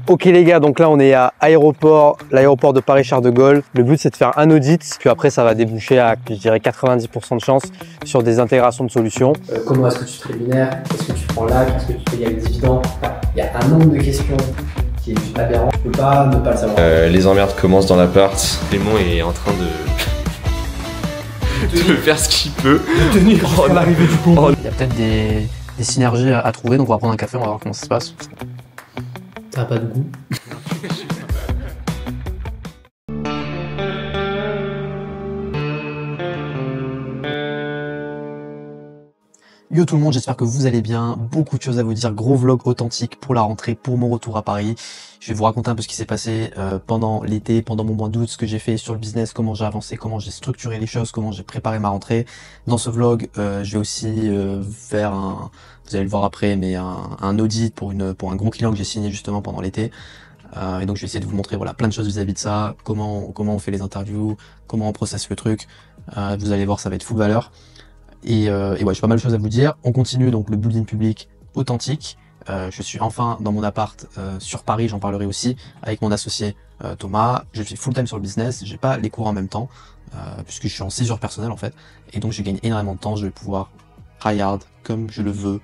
Ok les gars, donc là on est à l'aéroport de Paris-Charles de Gaulle. Le but c'est de faire un audit, puis après ça va déboucher à, je dirais, 90% de chance sur des intégrations de solutions. Comment est-ce que tu te rémunères? Est-ce que tu prends l'AC? Est-ce que tu payes avec dividende? Il y a un nombre de questions qui est juste aberrant. Tu peux pas ne pas le savoir. Les emmerdes commencent dans l'appart. Clément est en train de faire ce qu'il peut. De tenir l'arrivée du pont. Il y a peut-être des synergies à trouver, donc on va prendre un café, on va voir comment ça se passe. Ça a pas de goût. Yo tout le monde, j'espère que vous allez bien. Beaucoup de choses à vous dire, gros vlog authentique pour la rentrée, pour mon retour à Paris. Je vais vous raconter un peu ce qui s'est passé pendant l'été, pendant mon mois d'août, ce que j'ai fait sur le business, comment j'ai avancé, comment j'ai structuré les choses, comment j'ai préparé ma rentrée. Dans ce vlog, je vais aussi faire vous allez le voir après, mais un audit pour un gros client que j'ai signé justement pendant l'été. Et donc je vais essayer de vous montrer voilà plein de choses vis-à-vis de ça, comment on fait les interviews, comment on processe le truc. Vous allez voir, ça va être full valeur. Et ouais, j'ai pas mal de choses à vous dire. On continue donc le building public authentique. Je suis enfin dans mon appart sur Paris, j'en parlerai aussi avec mon associé Thomas. Je suis full time sur le business, j'ai pas les cours en même temps puisque je suis en césure personnelle en fait, et donc je gagne énormément de temps. Je vais pouvoir try hard comme je le veux,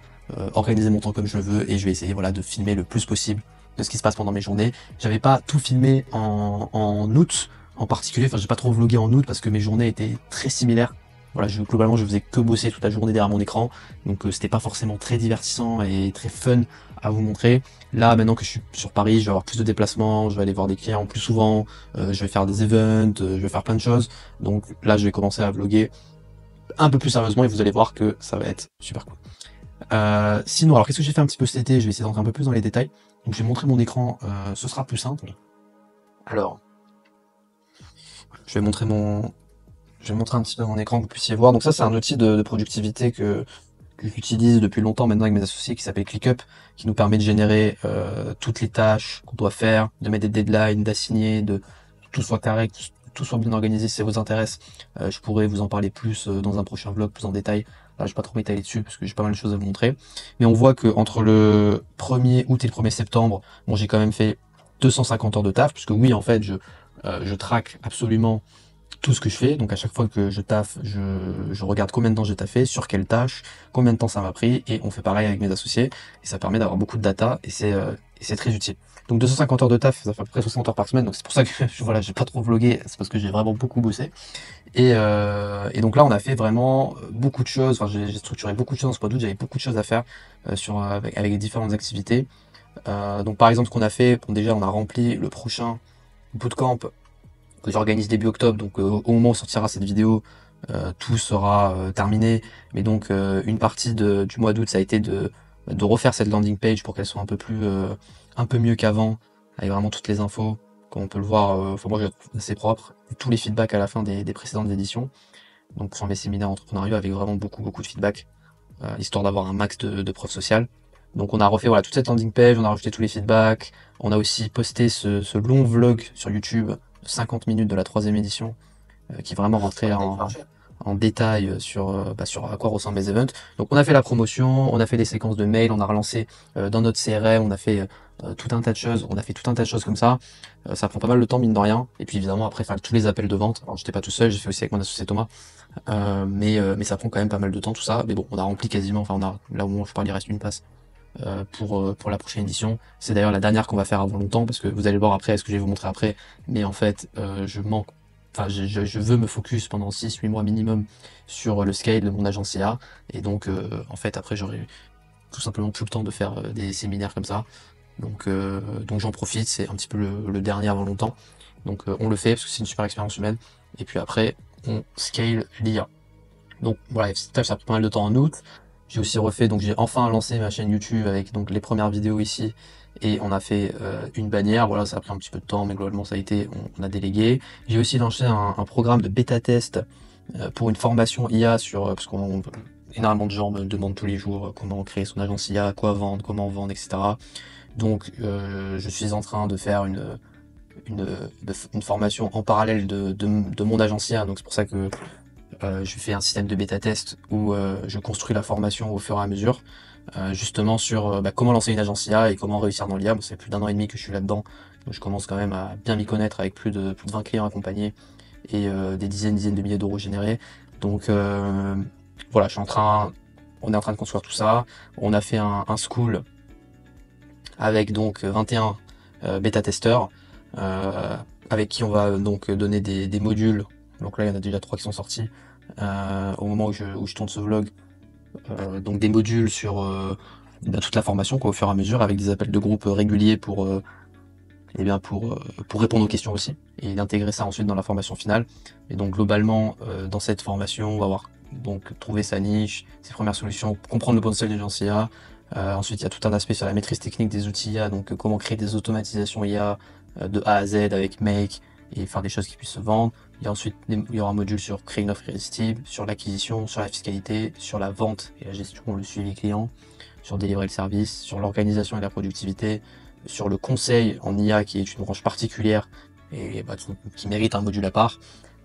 organiser mon temps comme je le veux, et je vais essayer voilà de filmer le plus possible de ce qui se passe pendant mes journées. J'avais pas tout filmé en août en particulier, enfin j'ai pas trop vlogué en août parce que mes journées étaient très similaires. Voilà, globalement je faisais que bosser toute la journée derrière mon écran, donc c'était pas forcément très divertissant et très fun à vous montrer. Là maintenant que je suis sur Paris, je vais avoir plus de déplacements, je vais aller voir des clients plus souvent, je vais faire des events, je vais faire plein de choses, donc là je vais commencer à vlogger un peu plus sérieusement et vous allez voir que ça va être super cool. Sinon, alors qu'est-ce que j'ai fait un petit peu cet été? Je vais essayer d'entrer un peu plus dans les détails. Donc je vais montrer mon écran, ce sera plus simple. Alors, je vais montrer un petit peu mon écran que vous puissiez voir. Donc ça c'est un outil de productivité que j'utilise depuis longtemps maintenant avec mes associés, qui s'appelle ClickUp, qui nous permet de générer toutes les tâches qu'on doit faire, de mettre des deadlines, d'assigner, de tout soit carré, que tout soit bien organisé si ça vous intéresse. Je pourrais vous en parler plus dans un prochain vlog, plus en détail. Là, je vais pas trop m'étaler dessus parce que j'ai pas mal de choses à vous montrer. Mais on voit que entre le 1er août et le 1er septembre, bon, j'ai quand même fait 250 heures de taf, puisque oui, en fait, je traque absolument tout ce que je fais. Donc à chaque fois que je taffe, je regarde combien de temps j'ai taffé, sur quelle tâche, combien de temps ça m'a pris, et on fait pareil avec mes associés, et ça permet d'avoir beaucoup de data, et c'est très utile. Donc 250 heures de taf, ça fait à peu près 60 heures par semaine, donc c'est pour ça que voilà, j'ai pas trop vlogué, c'est parce que j'ai vraiment beaucoup bossé. Et donc là on a fait vraiment beaucoup de choses, enfin j'ai structuré beaucoup de choses en ce mois d'août, j'avais beaucoup de choses à faire avec les différentes activités. Donc par exemple ce qu'on a fait, bon, déjà on a rempli le prochain bootcamp que j'organise début octobre, donc au moment où sortira cette vidéo, tout sera terminé. Mais donc une partie du mois d'août, ça a été de refaire cette landing page pour qu'elle soit un peu mieux qu'avant, avec vraiment toutes les infos, comme on peut le voir. Enfin moi je la trouve assez propre, tous les feedbacks à la fin des précédentes éditions. Donc sur mes séminaires entrepreneuriaux, avec vraiment beaucoup de feedback, histoire d'avoir un max de preuves sociales. Donc on a refait voilà toute cette landing page, on a rajouté tous les feedbacks, on a aussi posté ce long vlog sur YouTube, 50 minutes de la 3e édition, qui est vraiment rentré en détail sur à quoi ressemblent mes events. Donc on a fait la promotion, on a fait des séquences de mails, on a relancé dans notre CRM, on a fait tout un tas de choses, comme ça. Ça prend pas mal de temps mine de rien. Et puis évidemment après faire tous les appels de vente. Alors j'étais pas tout seul, j'ai fait aussi avec mon associé Thomas. Mais ça prend quand même pas mal de temps tout ça. Mais bon, on a rempli quasiment, enfin là au moment où je parle, il reste une place pour la prochaine édition. C'est d'ailleurs la dernière qu'on va faire avant longtemps, parce que vous allez le voir après, ce que je vais vous montrer après, mais en fait je veux me focus pendant 6-8 mois minimum sur le scale de mon agence IA, et donc en fait après j'aurai tout simplement plus le temps de faire des séminaires comme ça, donc j'en profite, c'est un petit peu le dernier avant longtemps, donc on le fait parce que c'est une super expérience humaine, et puis après on scale l'IA. Donc voilà, ça a pris pas mal de temps en août. J'ai aussi refait, donc j'ai enfin lancé ma chaîne YouTube avec donc les premières vidéos ici, et on a fait une bannière. Voilà, ça a pris un petit peu de temps, mais globalement ça a été, on a délégué. J'ai aussi lancé un programme de bêta test pour une formation IA parce qu'on énormément de gens me demandent tous les jours comment créer son agence IA, quoi vendre, comment vendre, etc. Donc je suis en train de faire une formation en parallèle de mon agence IA, donc c'est pour ça que je fais un système de bêta test où je construis la formation au fur et à mesure. justement sur comment lancer une agence IA et comment réussir dans l'IA. Moi, c'est plus d'1 an et demi que je suis là-dedans, donc je commence quand même à bien m'y connaître avec plus de 20 clients accompagnés et des dizaines de milliers d'euros générés. Donc voilà, on est en train de construire tout ça. On a fait un school avec donc 21 bêta-testeurs avec qui on va donc donner des modules. Donc là, il y en a déjà 3 qui sont sortis au moment où je tourne ce vlog. Donc des modules sur toute la formation au fur et à mesure, avec des appels de groupe réguliers pour répondre aux questions aussi, et d'intégrer ça ensuite dans la formation finale. Et donc globalement, dans cette formation, on va avoir donc trouver sa niche, ses premières solutions, comprendre le potentiel d'une agence IA. Ensuite, il y a tout un aspect sur la maîtrise technique des outils IA, donc comment créer des automatisations IA de A à Z avec Make et faire des choses qui puissent se vendre. Il y aura un module sur créer une offre irrésistible, sur l'acquisition, sur la fiscalité, sur la vente et la gestion, le suivi client, sur délivrer le service, sur l'organisation et la productivité, sur le conseil en IA qui est une branche particulière et qui mérite un module à part,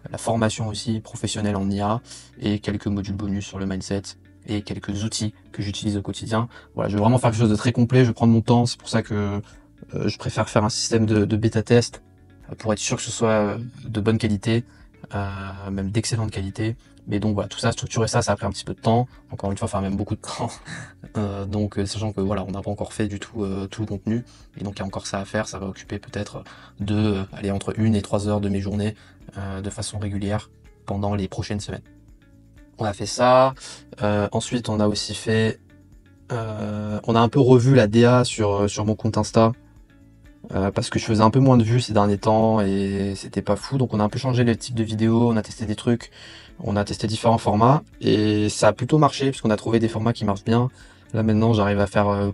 la formation aussi professionnelle en IA et quelques modules bonus sur le mindset et quelques outils que j'utilise au quotidien. Voilà, je veux vraiment faire quelque chose de très complet, je vais prendre mon temps, c'est pour ça que je préfère faire un système de bêta-test pour être sûr que ce soit de bonne qualité, même d'excellente qualité. Mais donc voilà, tout ça, structurer ça a pris un petit peu de temps. Encore une fois, enfin même beaucoup de temps. Donc sachant que voilà, on n'a pas encore fait du tout tout le contenu, et donc il y a encore ça à faire. Ça va occuper peut-être entre 1 et 3 heures de mes journées de façon régulière pendant les prochaines semaines. On a fait ça. Ensuite, on a aussi fait, on a un peu revu la DA sur mon compte Insta. Parce que je faisais un peu moins de vues ces derniers temps et c'était pas fou, donc on a un peu changé le type de vidéo, on a testé des trucs, on a testé différents formats et ça a plutôt marché puisqu'on a trouvé des formats qui marchent bien. Là maintenant j'arrive à faire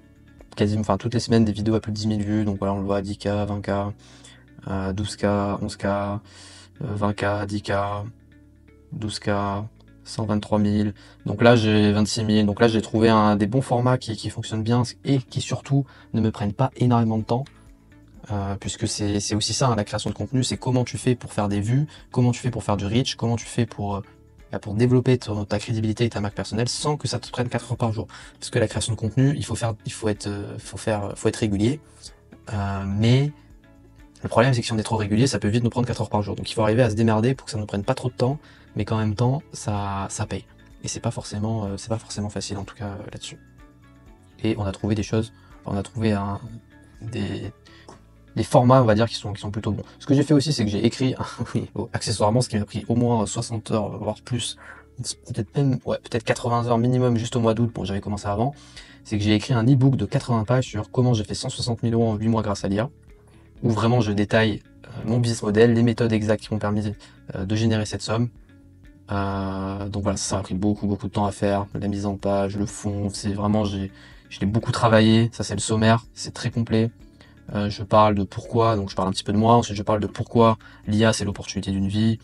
quasiment toutes les semaines des vidéos à plus de 10 000 vues, donc voilà, on le voit à 10K, 20K, 12K, 11K, 20K, 10K, 12K, 123 000, donc là j'ai 26 000, donc là j'ai trouvé des bons formats qui fonctionnent bien et qui surtout ne me prennent pas énormément de temps. Puisque c'est aussi ça, hein, la création de contenu, c'est comment tu fais pour faire des vues, comment tu fais pour faire du reach, comment tu fais pour développer ta crédibilité et ta marque personnelle sans que ça te prenne 4 heures par jour. Parce que la création de contenu, il faut être régulier. Mais le problème, c'est que si on est trop régulier, ça peut vite nous prendre 4 heures par jour. Donc il faut arriver à se démerder pour que ça ne prenne pas trop de temps, mais qu'en même temps, ça paye. Et c'est pas forcément facile, en tout cas là-dessus. Et on a trouvé des choses, on a trouvé des formats, on va dire, qui sont plutôt bons. Ce que j'ai fait aussi, c'est que j'ai écrit, oui, accessoirement, ce qui m'a pris au moins 60 heures, voire plus, peut-être 80 heures minimum juste au mois d'août, bon, j'avais commencé avant, c'est que j'ai écrit un e-book de 80 pages sur comment j'ai fait 160 000 € en 8 mois grâce à l'IA, où vraiment je détaille mon business model, les méthodes exactes qui m'ont permis de générer cette somme. Donc voilà, ça a pris beaucoup de temps à faire, la mise en page, le fond, c'est vraiment, je l'ai beaucoup travaillé, ça c'est le sommaire, c'est très complet. Je parle de pourquoi, donc je parle un petit peu de moi, ensuite je parle de pourquoi l'IA c'est l'opportunité d'une vie,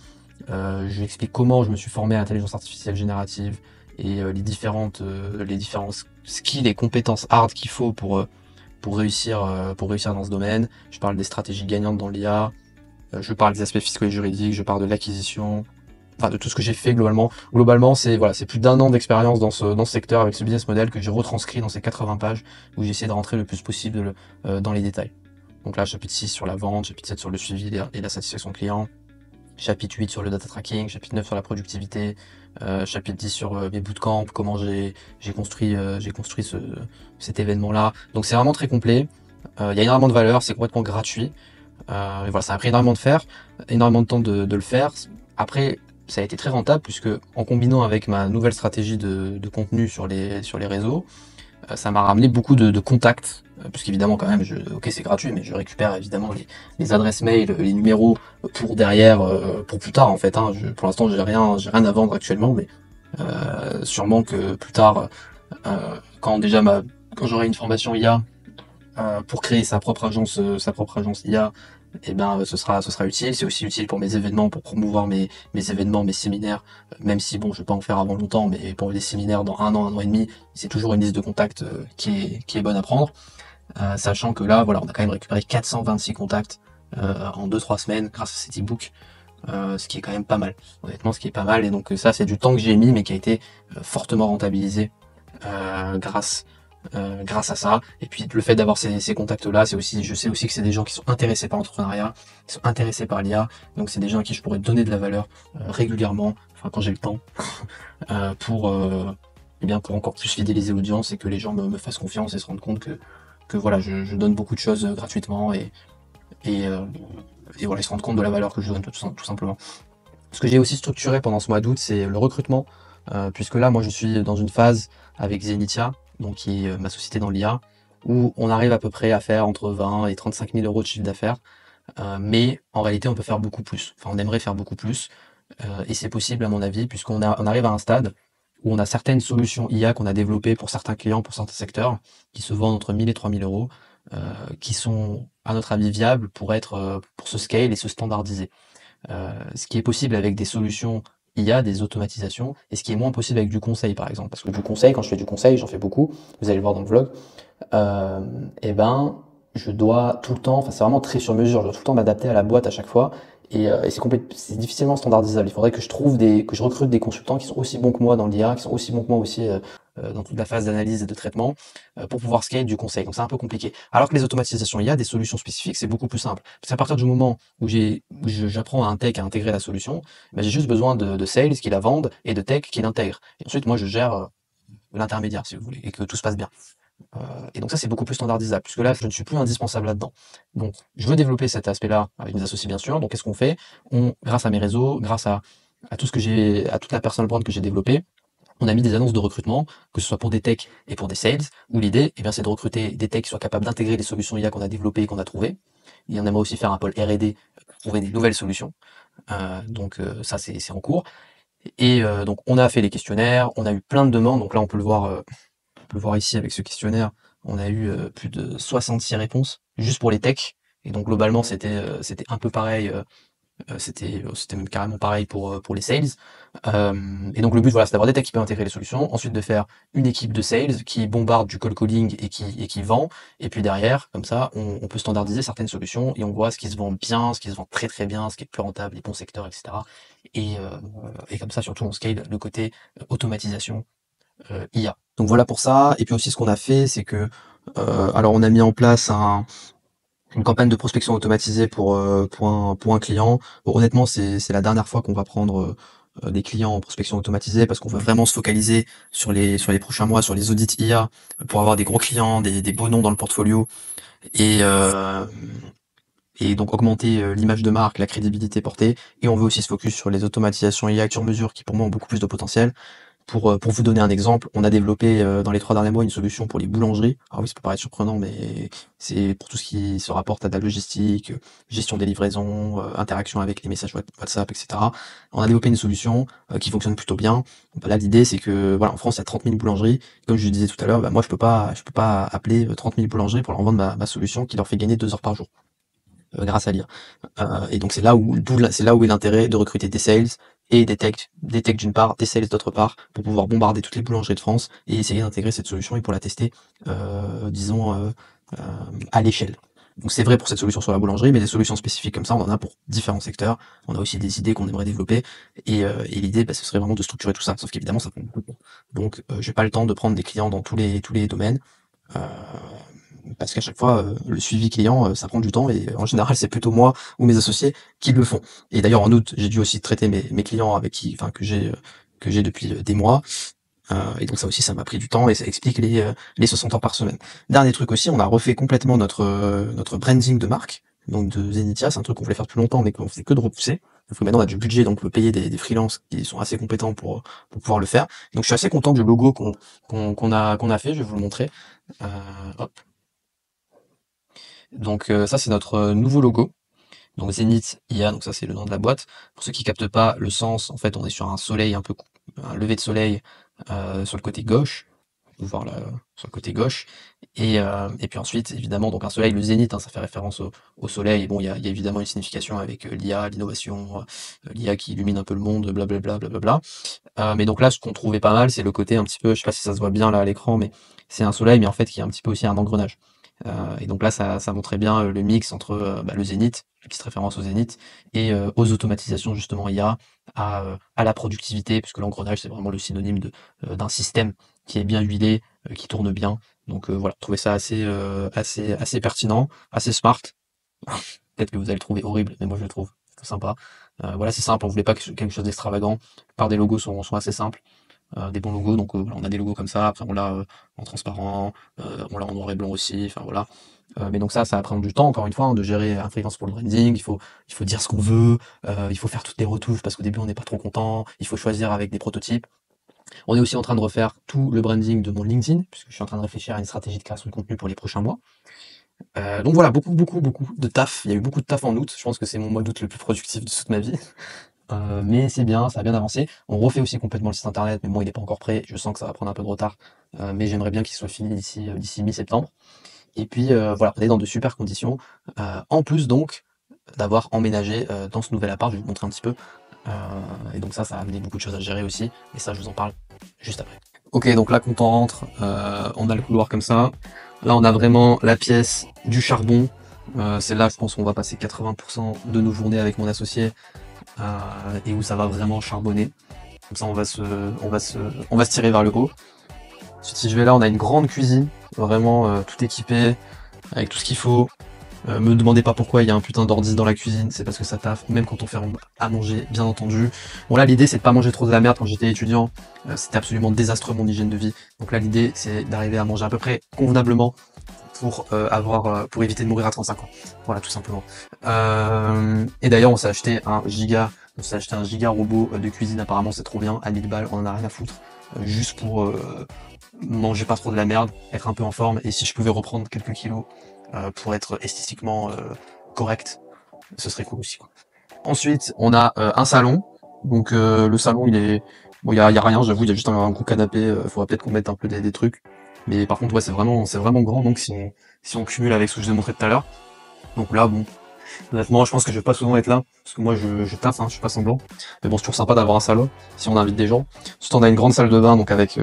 je explique comment je me suis formé à l'intelligence artificielle générative et les différents skills et compétences hard qu'il faut pour réussir dans ce domaine. Je parle des stratégies gagnantes dans l'IA, je parle des aspects fiscaux et juridiques, je parle de l'acquisition, de tout ce que j'ai fait globalement. Globalement, c'est plus d'1 an d'expérience dans ce secteur avec ce business model que j'ai retranscrit dans ces 80 pages où j'ai essayé de rentrer le plus possible dans les détails. Donc là, chapitre 6 sur la vente, chapitre 7 sur le suivi et la satisfaction client, chapitre 8 sur le data tracking, chapitre 9 sur la productivité, chapitre 10 sur mes bootcamps, comment j'ai construit cet événement-là. Donc c'est vraiment très complet. Il y a énormément de valeur, c'est complètement gratuit. Et voilà, ça a pris énormément de temps de le faire. Après, ça a été très rentable puisque en combinant avec ma nouvelle stratégie de contenu sur les réseaux, ça m'a ramené beaucoup de contacts, puisqu'évidemment quand même, c'est gratuit, mais je récupère évidemment les adresses mail, les numéros pour derrière, pour plus tard en fait. Hein. Pour l'instant, j'ai rien à vendre actuellement, mais sûrement que plus tard, quand j'aurai une formation IA pour créer sa propre agence IA, et ce sera utile. C'est aussi utile pour mes événements, pour promouvoir mes événements, mes séminaires, même si bon, je vais pas en faire avant longtemps, mais pour des séminaires dans 1 an et demi, c'est toujours une liste de contacts qui est bonne à prendre. Sachant que là, voilà, on a quand même récupéré 426 contacts en 2-3 semaines grâce à cet e-book, ce qui est quand même pas mal. Honnêtement, ce qui est pas mal. Et donc ça, c'est du temps que j'ai mis, mais qui a été fortement rentabilisé grâce grâce à ça. Et puis le fait d'avoir ces contacts-là, c'est aussi, je sais aussi que c'est des gens qui sont intéressés par l'entrepreneuriat, qui sont intéressés par l'IA. Donc c'est des gens à qui je pourrais donner de la valeur régulièrement, enfin quand j'ai le temps, pour eh bien pour encore plus fidéliser l'audience et que les gens me fassent confiance et se rendent compte que voilà, je donne beaucoup de choses gratuitement et voilà, ils se rendent compte de la valeur que je donne tout simplement. Ce que j'ai aussi structuré pendant ce mois d'août, c'est le recrutement, puisque là, moi, je suis dans une phase avec Zenitia, donc qui est ma société dans l'IA, où on arrive à peu près à faire entre 20 et 35 000 euros de chiffre d'affaires, mais en réalité, on peut faire beaucoup plus. Enfin, on aimerait faire beaucoup plus, et c'est possible à mon avis, puisqu'on arrive à un stade où on a certaines solutions IA qu'on a développées pour certains clients, pour certains secteurs, qui se vendent entre 1000 et 3000 euros, qui sont, à notre avis, viables pour pour se scale et se standardiser. Ce qui est possible avec des solutions IA, des automatisations, et ce qui est moins possible avec du conseil, par exemple. Parce que du conseil, quand je fais du conseil, j'en fais beaucoup, vous allez le voir dans le vlog, et ben, je dois tout le temps, enfin c'est vraiment très sur mesure, je dois tout le temps m'adapter à la boîte à chaque fois, et c'est difficilement standardisable. Il faudrait que je recrute des consultants qui sont aussi bons que moi dans l'IA, qui sont aussi bons que moi aussi dans toute la phase d'analyse et de traitement, pour pouvoir scaler du conseil. Donc c'est un peu compliqué. Alors que les automatisations IA, des solutions spécifiques, c'est beaucoup plus simple. Parce qu'à partir du moment où j'apprends à un tech à intégrer la solution, ben, j'ai juste besoin de sales qui la vendent et de tech qui l'intègre. Et ensuite, moi, je gère l'intermédiaire, si vous voulez, et que tout se passe bien. Et donc ça, c'est beaucoup plus standardisable, puisque là, je ne suis plus indispensable là-dedans. Donc, je veux développer cet aspect-là avec mes associés, bien sûr. Donc, qu'est-ce qu'on fait? Grâce à mes réseaux, grâce à tout ce que à toute la personal brand que j'ai développée, on a mis des annonces de recrutement, que ce soit pour des techs et pour des sales, où l'idée, eh bien, c'est de recruter des techs qui soient capables d'intégrer les solutions IA qu'on a développées et qu'on a trouvées. Et on aimerait aussi faire un pôle R&D pour trouver des nouvelles solutions. Donc ça, c'est en cours. Et donc, on a fait les questionnaires, on a eu plein de demandes. Donc là, on peut le voir ici avec ce questionnaire. On a eu plus de 66 réponses juste pour les techs. Et donc, globalement, c'était un peu pareil. C'était même carrément pareil pour les sales. Et donc le but, voilà, c'est d'avoir des techs qui peuvent intégrer les solutions, ensuite de faire une équipe de sales qui bombarde du cold calling et qui vend, et puis derrière, comme ça, on peut standardiser certaines solutions et on voit ce qui se vend bien, ce qui se vend très très bien, ce qui est plus rentable, les bons secteurs, etc. Et comme ça, surtout, on scale le côté automatisation IA. Donc voilà pour ça. Et puis aussi, ce qu'on a fait, c'est que alors on a mis en place une campagne de prospection automatisée pour un client. Bon, honnêtement, c'est la dernière fois qu'on va prendre des clients en prospection automatisée parce qu'on veut vraiment se focaliser sur les prochains mois, sur les audits IA pour avoir des gros clients, des beaux noms dans le portfolio et euh, et donc augmenter l'image de marque, la crédibilité portée. Et on veut aussi se focus sur les automatisations IA sur mesure qui pour moi ont beaucoup plus de potentiel. Pour vous donner un exemple, on a développé dans les 3 derniers mois une solution pour les boulangeries. Alors oui, ça peut paraître surprenant, mais c'est pour tout ce qui se rapporte à de la logistique, gestion des livraisons, interaction avec les messages WhatsApp, etc. On a développé une solution qui fonctionne plutôt bien. Bah, là, l'idée, c'est que voilà, en France, il y a 30 000 boulangeries. Comme je le disais tout à l'heure, bah, moi, je peux pas appeler 30 000 boulangeries pour leur vendre ma solution qui leur fait gagner 2 heures par jour grâce à l'IA. Et donc c'est là où est l'intérêt de recruter des sales et des techs d'une part, des sales d'autre part, pour pouvoir bombarder toutes les boulangeries de France et essayer d'intégrer cette solution et pour la tester, disons, à l'échelle. Donc c'est vrai pour cette solution sur la boulangerie, mais des solutions spécifiques comme ça, on en a pour différents secteurs. On a aussi des idées qu'on aimerait développer, et l'idée, bah, ce serait vraiment de structurer tout ça. Sauf qu'évidemment, ça prend beaucoup de temps. Donc j'ai pas le temps de prendre des clients dans tous les domaines. Euh, Parce qu'à chaque fois, le suivi client, ça prend du temps et en général, c'est plutôt moi ou mes associés qui le font. Et d'ailleurs, en août, j'ai dû aussi traiter mes clients que j'ai depuis des mois. Et donc ça aussi, ça m'a pris du temps et ça explique les 60 heures par semaine. Dernier truc aussi, on a refait complètement notre branding de marque. Donc de Zenitia, c'est un truc qu'on voulait faire depuis longtemps, mais qu'on fait que de repousser. Parce que maintenant, on a du budget, donc on peut payer des freelances qui sont assez compétents pour pouvoir le faire. Donc je suis assez content du logo qu'on a fait, je vais vous le montrer. Hop. Donc ça c'est notre nouveau logo. Donc Zenith IA, donc ça c'est le nom de la boîte. Pour ceux qui captent pas le sens, en fait on est sur un soleil un lever de soleil sur le côté gauche. Vous voir là sur le côté gauche. Et puis ensuite évidemment donc un soleil, le zénith, hein, ça fait référence au soleil. Et bon il y a évidemment une signification avec l'IA, l'innovation, l'IA qui illumine un peu le monde, blablabla, blablabla. Mais donc là ce qu'on trouvait pas mal, c'est le côté un petit peu, je sais pas si ça se voit bien là à l'écran, mais c'est un soleil mais en fait qui est un petit peu aussi un engrenage. Et donc là, ça montrait bien le mix entre le zénith, qui se référence au zénith, et aux automatisations justement IA, à la productivité, puisque l'engrenage c'est vraiment le synonyme d'un système qui est bien huilé, qui tourne bien, Donc voilà, trouvez ça assez pertinent, assez smart. Peut-être que vous allez le trouver horrible, mais moi je le trouve plutôt sympa. Voilà, c'est simple, on voulait pas quelque chose d'extravagant. Par des logos sont assez simples, des bons logos. Donc voilà, on a des logos comme ça. Après on l'a en transparent, on l'a en noir et blanc aussi. Enfin voilà. Mais donc ça va prendre du temps, encore une fois, hein, de gérer un freelance pour le branding. Il faut dire ce qu'on veut, il faut faire toutes les retouches parce qu'au début on n'est pas trop content. Il faut choisir avec des prototypes. On est aussi en train de refaire tout le branding de mon LinkedIn, puisque je suis en train de réfléchir à une stratégie de création de contenu pour les prochains mois. Donc voilà, beaucoup de taf. Il y a eu beaucoup de taf en août. Je pense que c'est mon mois d'août le plus productif de toute ma vie. Mais c'est bien, ça a bien avancé. On refait aussi complètement le site internet, mais bon, il n'est pas encore prêt. Je sens que ça va prendre un peu de retard. Mais j'aimerais bien qu'il soit fini d'ici mi-septembre. Et puis voilà, on est dans de super conditions. En plus donc d'avoir emménagé dans ce nouvel appart, je vais vous montrer un petit peu. Et donc ça a amené beaucoup de choses à gérer aussi. Et ça, je vous en parle juste après. Ok, donc là, quand on rentre, on a le couloir comme ça. Là, on a vraiment la pièce du charbon. C'est là, je pense, qu'on va passer 80% de nos journées avec mon associé et où ça va vraiment charbonner. Comme ça, on va se tirer vers le haut. Ensuite, si je vais là, on a une grande cuisine, vraiment tout équipé, avec tout ce qu'il faut. Me demandez pas pourquoi il y a un putain d'ordi dans la cuisine, c'est parce que ça taffe, même quand on fait à manger, bien entendu. Bon là, l'idée c'est de pas manger trop de la merde. Quand j'étais étudiant, c'était absolument désastreux mon hygiène de vie. Donc là, l'idée c'est d'arriver à manger à peu près convenablement pour éviter de mourir à 35 ans. Voilà, tout simplement. Et d'ailleurs, on s'est acheté un giga robot de cuisine. Apparemment, c'est trop bien. À 1000 balles, on en a rien à foutre. Juste pour manger pas trop de la merde, être un peu en forme. Et si je pouvais reprendre quelques kilos pour être esthétiquement correct, ce serait cool aussi, quoi. Ensuite, on a un salon. Donc le salon, il est bon, il y a rien, j'avoue, il y a juste un gros canapé. Faudra peut-être qu'on mette un peu des trucs. Mais par contre, ouais, c'est vraiment grand. Donc si on cumule avec ce que je vous ai montré tout à l'heure, donc là, bon, honnêtement, je pense que je vais pas souvent être là parce que moi, je taffe, hein, je suis pas semblant. Mais bon, c'est toujours sympa d'avoir un salon si on invite des gens. Ensuite, on a une grande salle de bain, donc avec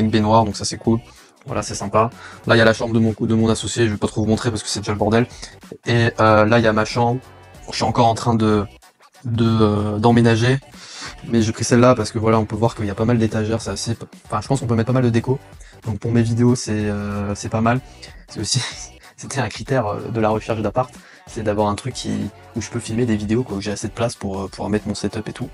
baignoire, donc ça c'est cool. Voilà, c'est sympa. Là, il y a la chambre de mon associé, je vais pas trop vous montrer parce que c'est déjà le bordel. Et là, il y a ma chambre. Je suis encore en train d'emménager, mais j'ai pris celle-là parce que voilà, on peut voir qu'il y a pas mal d'étagères, c'est assez. Enfin, je pense qu'on peut mettre pas mal de déco. Donc pour mes vidéos, c'est pas mal. C'est aussi, c'était un critère de la recherche d'appart, c'est d'avoir un truc où je peux filmer des vidéos, quoi, où j'ai assez de place pour mettre mon setup et tout.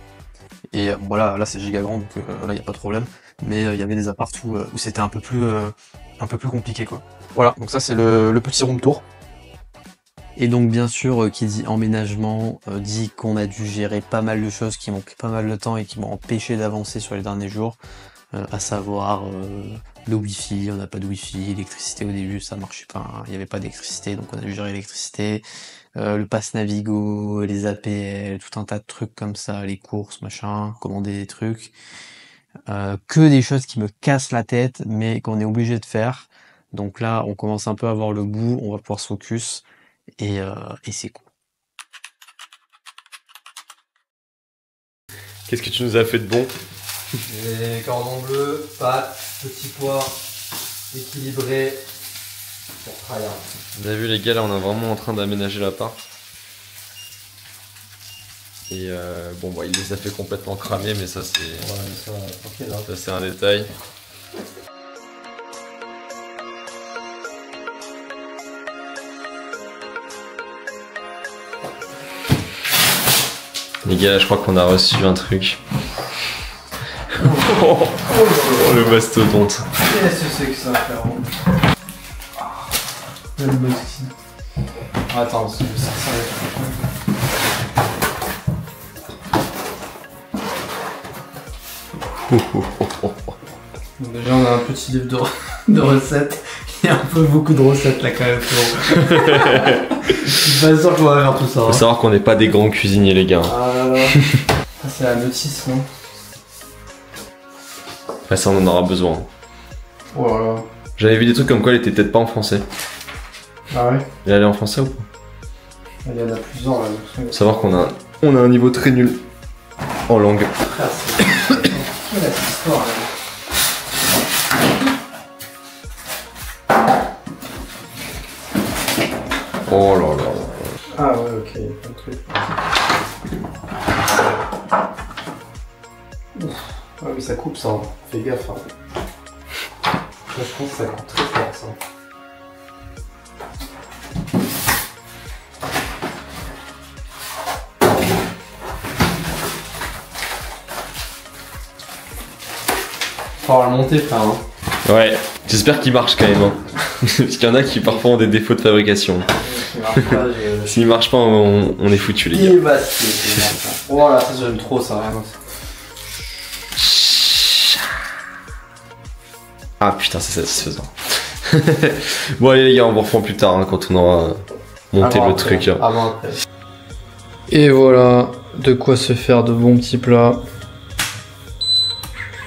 Et voilà, là c'est giga grand, donc là il y a pas de problème. Mais il y avait des apparts où c'était un peu plus compliqué, quoi. Voilà, donc ça c'est le petit room tour. Et donc bien sûr, qui dit emménagement, dit qu'on a dû gérer pas mal de choses qui m'ont pris pas mal de temps et qui m'ont empêché d'avancer sur les derniers jours. À savoir le wifi, on n'a pas de wifi, l'électricité au début ça marchait pas, hein, il n'y avait pas d'électricité, donc on a dû gérer l'électricité, le pass Navigo, les APL, tout un tas de trucs comme ça, les courses, machin, commander des trucs, que des choses qui me cassent la tête, mais qu'on est obligé de faire. Donc là, on commence un peu à avoir le bout, on va pouvoir se focus, et c'est cool. Qu'est-ce que tu nous as fait de bon? Les cordons bleus, pâtes, petits pois, équilibrés pour tryhard. Vous avez vu les gars, là on est vraiment en train d'aménager l'appart. Et bon bah il les a fait complètement cramer, mais ça c'est... Ouais, ok, là. Ça c'est un détail. Les gars, là, je crois qu'on a reçu un truc. Oh, le mastodonte. Qu'est-ce que c'est que ça, frérot? Attends, ça Donc déjà on a un petit livre de recettes. Il y a un peu beaucoup de recettes là quand même, frérot. Je suis pas sûr qu'on va faire tout ça. Faut savoir qu'on n'est pas des grands cuisiniers les gars. Ah là là. Ça c'est la notice, non? Ouais, ça on en aura besoin. Voilà. J'avais vu des trucs comme quoi elle était peut-être pas en français. Ah ouais? Et elle est en français ou pas? Il y en a plusieurs là. Faut savoir qu'on a un niveau très nul en langue. Ah, c'est la petite histoire là. Oh là là. Ah ouais, ok, il y a plein de trucs. Ah oui, ça coupe ça, hein. Fais gaffe. Hein. Là, je pense que ça coupe très fort. intéressant. Faut avoir le monter, frère. Hein. Ouais, j'espère qu'il marche quand même. Hein. Parce qu'il y en a qui parfois ont des défauts de fabrication. S'il marche pas, on est foutu, les gars. Voilà, ça j'aime trop ça, vraiment. Ah putain, c'est satisfaisant. Bon, allez, les gars, on vous reprend plus tard hein, quand on aura monté le truc. Hein. Avant, après. Et voilà, de quoi se faire de bons petits plats.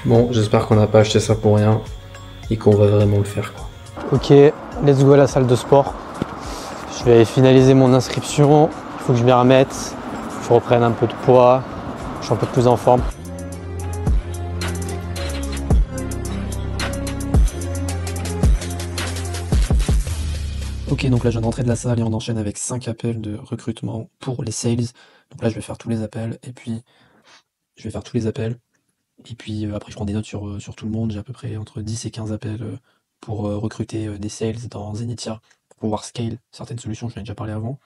Bon, j'espère qu'on n'a pas acheté ça pour rien et qu'on va vraiment le faire, quoi. Ok, let's go à la salle de sport. Je vais finaliser mon inscription. Il faut que je m'y remette, que je reprenne un peu de poids. Je suis un peu plus en forme. Ok, donc là je viens d'entrer de la salle et on enchaîne avec 5 appels de recrutement pour les sales. Donc là je vais faire tous les appels et puis après je prends des notes sur tout le monde. J'ai à peu près entre 10 et 15 appels pour recruter des sales dans Zenithia pour pouvoir scale certaines solutions, je l'ai déjà parlé avant.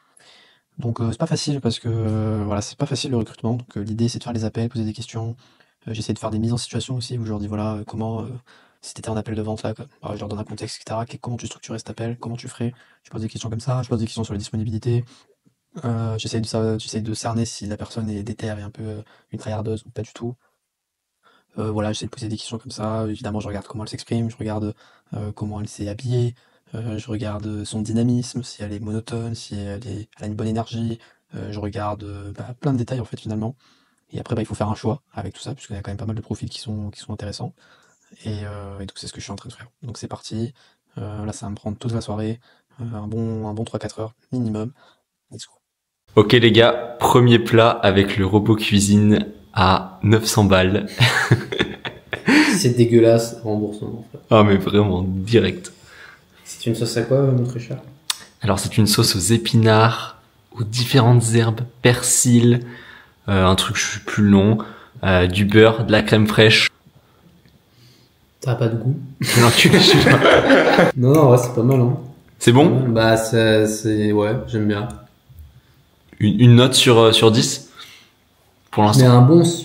Donc c'est pas facile parce que voilà, c'est pas facile le recrutement. Donc l'idée c'est de faire les appels, poser des questions. J'essaie de faire des mises en situation aussi où je leur dis voilà comment si t'étais en appel de vente là, je leur donne un contexte, etc. Comment tu structurais cet appel, comment tu ferais. Je pose des questions comme ça, je pose des questions sur la disponibilité. J'essaie de cerner si la personne est déter et un peu une tryhardeuse ou pas du tout. Voilà, j'essaie de poser des questions comme ça. Évidemment, je regarde comment elle s'exprime, je regarde comment elle s'est habillée, je regarde son dynamisme, si elle est monotone, si elle a une bonne énergie. Je regarde plein de détails en fait finalement. Et après, il faut faire un choix avec tout ça, puisqu'il y a quand même pas mal de profils qui sont intéressants. Et donc c'est ce que je suis en train de faire. Donc c'est parti. Là, ça va me prendre toute la soirée, un bon 3-4 heures minimum. Let's go. Ok les gars, premier plat avec le robot cuisine à 900 balles. C'est dégueulasse, remboursement. Ah mais vraiment, direct. C'est une sauce à quoi, mon très cher? Alors c'est une sauce aux épinards, aux différentes herbes, persil, un truc je sais plus le nom, du beurre, de la crème fraîche. T'as pas de goût? L'enculé, je sais pas. Non, ouais, c'est pas mal, hein. C'est bon? Bah, ouais, j'aime bien. Une note sur 10 pour Mais l'instant.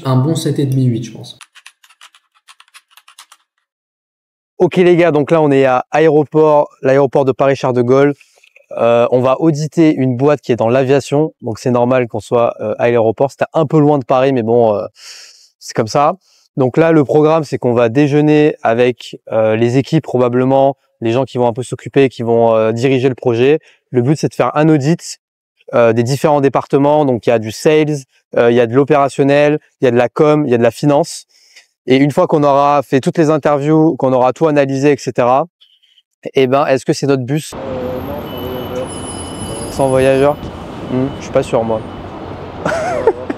un bon 7,5, 8, je pense. Ok les gars, donc là on est à l'aéroport de Paris-Charles de Gaulle. On va auditer une boîte qui est dans l'aviation, donc c'est normal qu'on soit à l'aéroport. C'était un peu loin de Paris, mais bon, c'est comme ça. Donc là, le programme, c'est qu'on va déjeuner avec les équipes, probablement, les gens qui vont un peu s'occuper, qui vont diriger le projet. Le but, c'est de faire un audit des différents départements. Donc il y a du sales, il y a de l'opérationnel, il y a de la com, il y a de la finance. Et une fois qu'on aura fait toutes les interviews, qu'on aura tout analysé, etc., eh ben, est-ce que c'est notre bus? Sans voyageur? Je suis pas sûr, moi.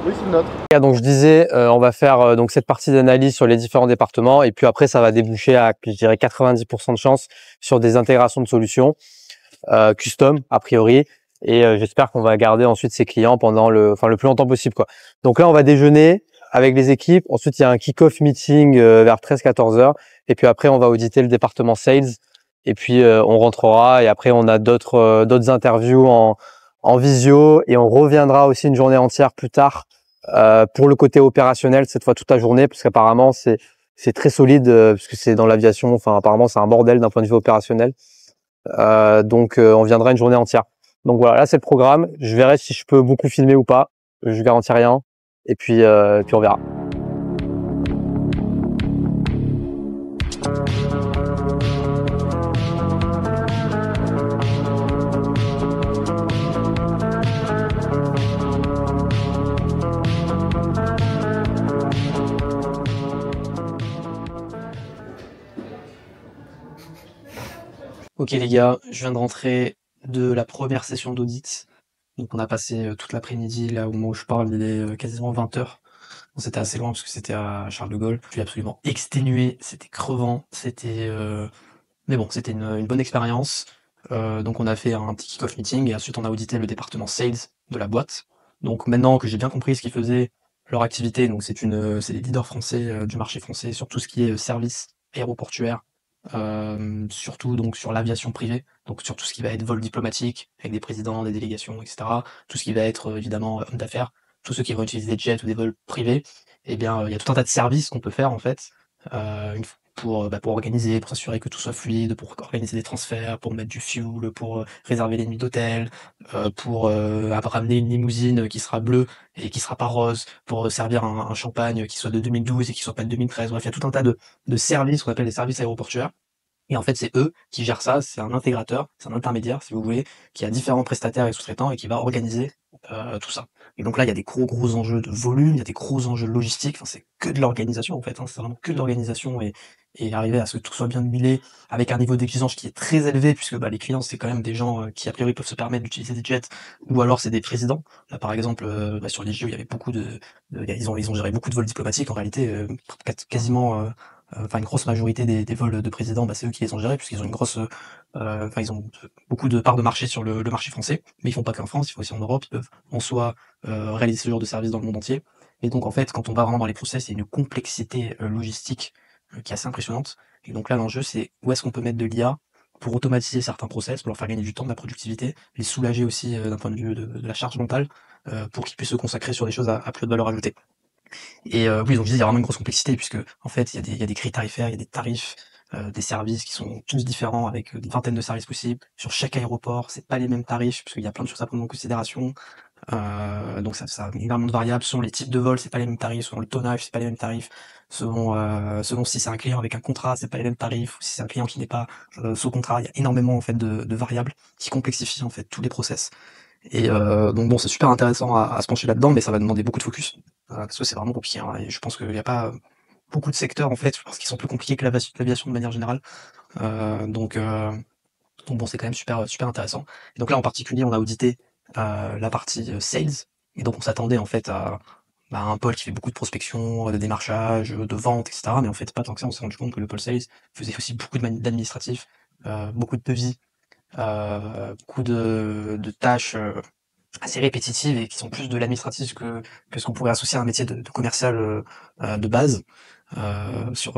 Oui, c'est le nôtre. Donc je disais, on va faire donc cette partie d'analyse sur les différents départements et puis après ça va déboucher à, je dirais, 90% de chance sur des intégrations de solutions custom a priori. Et j'espère qu'on va garder ensuite ces clients pendant le plus longtemps possible, quoi. Donc là, on va déjeuner avec les équipes. Ensuite, il y a un kick-off meeting vers 13-14 heures. Et puis après, on va auditer le département sales. Et puis on rentrera. Et après, on a d'autres interviews en visio. Et on reviendra aussi une journée entière plus tard pour le côté opérationnel, cette fois toute la journée, parce qu'apparemment c'est très solide, puisque c'est dans l'aviation. Enfin, apparemment, c'est un bordel d'un point de vue opérationnel. Donc on viendra une journée entière. Donc voilà, là c'est le programme. Je verrai si je peux beaucoup filmer ou pas. Je garantis rien. Et puis on verra. Ok les gars, je viens de rentrer de la première session d'audit. Donc on a passé toute l'après-midi, là au moment où je parle, il est quasiment 20h. Bon, c'était assez loin parce que c'était à Charles de Gaulle. Je suis absolument exténué, c'était crevant, mais bon, c'était une bonne expérience. Donc on a fait un petit kick-off meeting et ensuite on a audité le département sales de la boîte. Donc maintenant que j'ai bien compris ce qu'ils faisaient, leur activité, donc c'est les leaders français du marché français sur tout ce qui est service aéroportuaire surtout donc sur l'aviation privée, donc sur tout ce qui va être vol diplomatique, avec des présidents, des délégations, etc. Tout ce qui va être évidemment homme d'affaires, tous ceux qui vont utiliser des jets ou des vols privés, eh bien il y a tout un tas de services qu'on peut faire en fait, pour organiser, pour s'assurer que tout soit fluide, pour organiser des transferts, pour mettre du fuel, pour réserver les nuits d'hôtel, pour ramener une limousine qui sera bleue et qui sera pas rose, pour servir un champagne qui soit de 2012 et qui soit pas de 2013. Bref, il y a tout un tas de services qu'on appelle des services aéroportuaires. Et en fait, c'est eux qui gèrent ça. C'est un intégrateur, c'est un intermédiaire, si vous voulez, qui a différents prestataires et sous-traitants et qui va organiser tout ça. Et donc là, il y a des gros enjeux de volume, il y a des gros enjeux logistiques. Enfin, c'est que de l'organisation en fait. Hein. C'est vraiment que de l'organisation et arriver à ce que tout soit bien huilé avec un niveau d'exigence qui est très élevé puisque les clients c'est quand même des gens qui a priori peuvent se permettre d'utiliser des jets ou alors c'est des présidents. Là, par exemple, sur les JO, il y avait beaucoup ils ont géré beaucoup de vols diplomatiques. En réalité, quasiment enfin une grosse majorité des vols de président, c'est eux qui les ont gérés puisqu'ils ont une grosse, ils ont beaucoup de parts de marché sur le marché français, mais ils font pas qu'en France, ils font aussi en Europe, ils peuvent en soi réaliser ce genre de service dans le monde entier. Et donc en fait, quand on va vraiment dans les process, il y a une complexité logistique qui est assez impressionnante. Et donc là, l'enjeu, c'est où est-ce qu'on peut mettre de l'IA pour automatiser certains process, pour leur faire gagner du temps, de la productivité, les soulager aussi d'un point de vue de la charge mentale, pour qu'ils puissent se consacrer sur des choses à plus haute valeur ajoutée. Et oui, donc je dis, il y a vraiment une grosse complexité puisque en fait, il y a des grilles tarifaires, il y a des tarifs, des services qui sont tous différents avec des vingtaines de services possibles. Sur chaque aéroport, c'est pas les mêmes tarifs puisqu'il y a plein de choses à prendre en considération. Donc ça a énormément de variables. Selon les types de vols, c'est pas les mêmes tarifs. Selon le tonnage, c'est pas les mêmes tarifs. Selon si c'est un client avec un contrat, c'est pas les mêmes tarifs. Ou si c'est un client qui n'est pas sous contrat, il y a énormément en fait de variables qui complexifient en fait tous les process. Et donc bon, c'est super intéressant à se pencher là-dedans, mais ça va demander beaucoup de focus parce que c'est vraiment compliqué. Hein, et je pense qu'il n'y a pas beaucoup de secteurs en fait, je pense qu'ils sont plus compliqués que l'aviation de manière générale. Donc bon, c'est quand même super intéressant. Et donc là, en particulier, on a audité la partie sales, et donc on s'attendait en fait à un pôle qui fait beaucoup de prospection, de démarchage, de vente, etc. Mais en fait, pas tant que ça. On s'est rendu compte que le pôle sales faisait aussi beaucoup d'administratifs, beaucoup de devis, beaucoup de tâches assez répétitives et qui sont plus de l'administratif que ce qu'on pourrait associer à un métier de commercial de base. Parce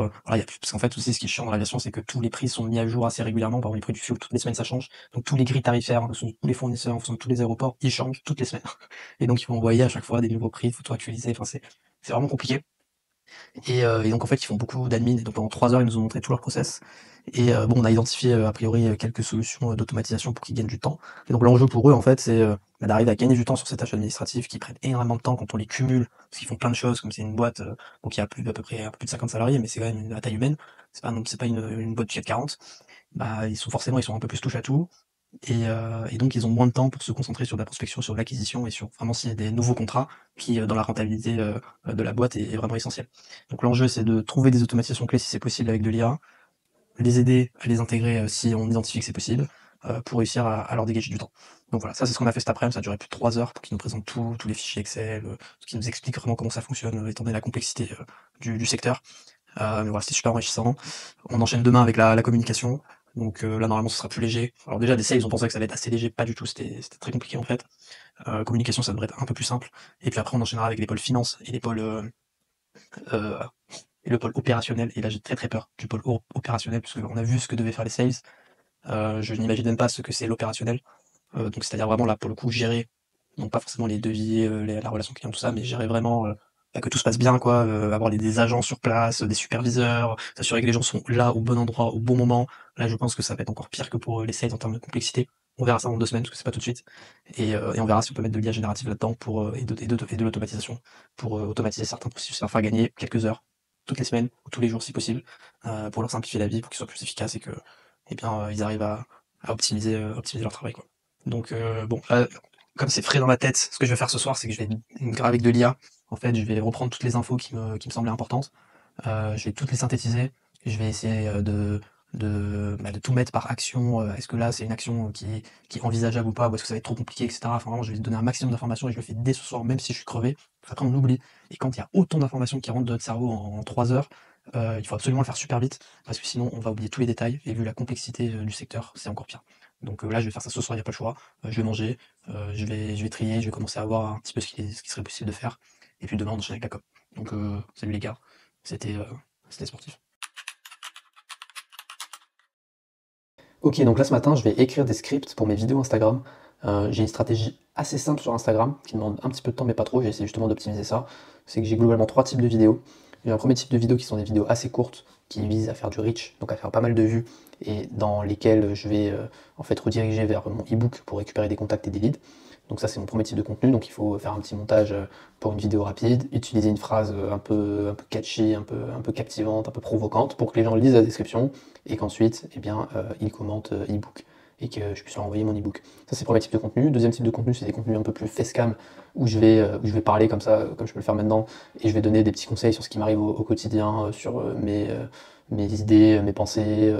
qu'en fait aussi ce qui est chiant dans l'aviation, c'est que tous les prix sont mis à jour assez régulièrement. Par exemple, les prix du fuel, toutes les semaines ça change. Donc tous les grilles tarifaires en fonction de tous les fournisseurs, en fonction de tous les aéroports, ils changent toutes les semaines. Et donc il faut envoyer à chaque fois des nouveaux prix, il faut tout actualiser. Enfin c'est vraiment compliqué. Et donc en fait ils font beaucoup d'admin, et donc pendant 3 heures ils nous ont montré tout leur process. Et bon, on a identifié a priori quelques solutions d'automatisation pour qu'ils gagnent du temps. Et donc l'enjeu pour eux en fait c'est d'arriver à gagner du temps sur ces tâches administratives qui prennent énormément de temps quand on les cumule, parce qu'ils font plein de choses, comme c'est une boîte donc il y a à peu près un peu plus de 50 salariés, mais c'est quand même à taille humaine, c'est pas une boîte du CAC 40. Ils sont un peu plus touche à tout. Et donc ils ont moins de temps pour se concentrer sur la prospection, sur l'acquisition et sur vraiment s'il y a des nouveaux contrats qui dans la rentabilité de la boîte est vraiment essentiel. Donc l'enjeu c'est de trouver des automatisations clés si c'est possible avec de l'IA, les aider à les intégrer si on identifie que c'est possible, pour réussir à leur dégager du temps. Donc voilà, ça c'est ce qu'on a fait cet après-midi, ça a duré plus de 3 heures pour qu'ils nous présentent tous les fichiers Excel, qu'ils nous expliquent vraiment comment ça fonctionne, étant donné la complexité du secteur. Mais voilà, c'était super enrichissant. On enchaîne demain avec la communication. Donc là normalement ce sera plus léger. Alors déjà des sales ils ont pensé que ça allait être assez léger, pas du tout, c'était très compliqué en fait. Communication ça devrait être un peu plus simple. Et puis après on enchaînera avec les pôles finance et les pôles et le pôle opérationnel. Et là j'ai très peur du pôle opérationnel, parce qu'on a vu ce que devaient faire les sales. Je n'imagine même pas ce que c'est l'opérationnel. Donc c'est-à-dire vraiment là pour le coup gérer, donc pas forcément les devis, la relation client, tout ça, mais gérer vraiment que tout se passe bien, quoi, avoir des agents sur place, des superviseurs, s'assurer que les gens sont là au bon endroit, au bon moment. Là je pense que ça va être encore pire que pour les sales en termes de complexité. On verra ça dans 2 semaines, parce que c'est pas tout de suite. Et on verra si on peut mettre de l'IA générative là-dedans pour et de l'automatisation, pour automatiser certains processus, leur faire gagner quelques heures, toutes les semaines, ou tous les jours si possible, pour leur simplifier la vie, pour qu'ils soient plus efficaces et que ils arrivent à optimiser leur travail, quoi. Donc bon, là, comme c'est frais dans ma tête, ce que je vais faire ce soir, c'est que je vais avec de l'IA. En fait, je vais reprendre toutes les infos qui me semblaient importantes. Je vais toutes les synthétiser. Je vais essayer de tout mettre par action. Est-ce que là, c'est une action qui est envisageable ou pas, ou est-ce que ça va être trop compliqué, etc. Enfin, vraiment, je vais donner un maximum d'informations et je le fais dès ce soir, même si je suis crevé. Après, on oublie. Et quand il y a autant d'informations qui rentrent de notre cerveau en 3 heures, il faut absolument le faire super vite, parce que sinon, on va oublier tous les détails. Et vu la complexité du secteur, c'est encore pire. Donc là, je vais faire ça ce soir, il n'y a pas le choix. Je vais manger, je vais trier, je vais commencer à voir un petit peu ce qui serait possible de faire. Et puis demain, on enchaîne avec la com. Donc salut les gars, c'était sportif. Ok, donc là ce matin, je vais écrire des scripts pour mes vidéos Instagram. J'ai une stratégie assez simple sur Instagram qui demande un petit peu de temps, mais pas trop. J'ai essayé justement d'optimiser ça. C'est que j'ai globalement 3 types de vidéos. J'ai un premier type de vidéos qui sont des vidéos assez courtes, qui visent à faire du reach, donc à faire pas mal de vues, et dans lesquelles je vais en fait rediriger vers mon ebook pour récupérer des contacts et des leads. Donc ça c'est mon premier type de contenu, donc il faut faire un petit montage pour une vidéo rapide, utiliser une phrase un peu catchy, un peu captivante, un peu provocante pour que les gens lisent la description et qu'ensuite eh bien, ils commentent ebook et que je puisse leur envoyer mon ebook. Ça c'est le premier type de contenu. Deuxième type de contenu, c'est des contenus un peu plus facecam où je vais parler comme ça, comme je peux le faire maintenant, et je vais donner des petits conseils sur ce qui m'arrive au quotidien, sur mes idées, mes pensées,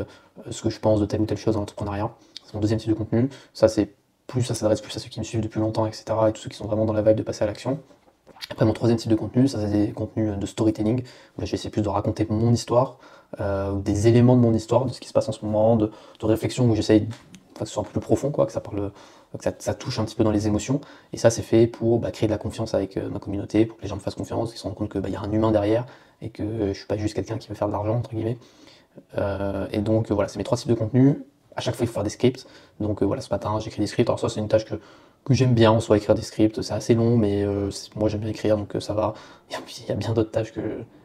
ce que je pense de telle ou telle chose dans l'entrepreneuriat. C'est mon deuxième type de contenu. Ça s'adresse plus à ceux qui me suivent depuis longtemps, etc. et tous ceux qui sont vraiment dans la vibe de passer à l'action. Après, mon troisième type de contenu, ça c'est des contenus de storytelling, où là je vais essayer plus de raconter mon histoire, ou des éléments de mon histoire, de ce qui se passe en ce moment, de réflexion, où j'essaye que ce soit un peu plus profond, quoi, que ça touche un petit peu dans les émotions. Et ça c'est fait pour créer de la confiance avec ma communauté, pour que les gens me fassent confiance, qu'ils se rendent compte qu'il y a un humain derrière, et que je suis pas juste quelqu'un qui veut faire de l'argent, entre guillemets. Et donc voilà, c'est mes 3 types de contenus. À chaque fois il faut faire des scripts, donc voilà, ce matin j'écris des scripts. Alors ça c'est une tâche que j'aime bien, en soi, écrire des scripts, c'est assez long, mais moi j'aime bien écrire, donc ça va. Il y a bien d'autres tâches que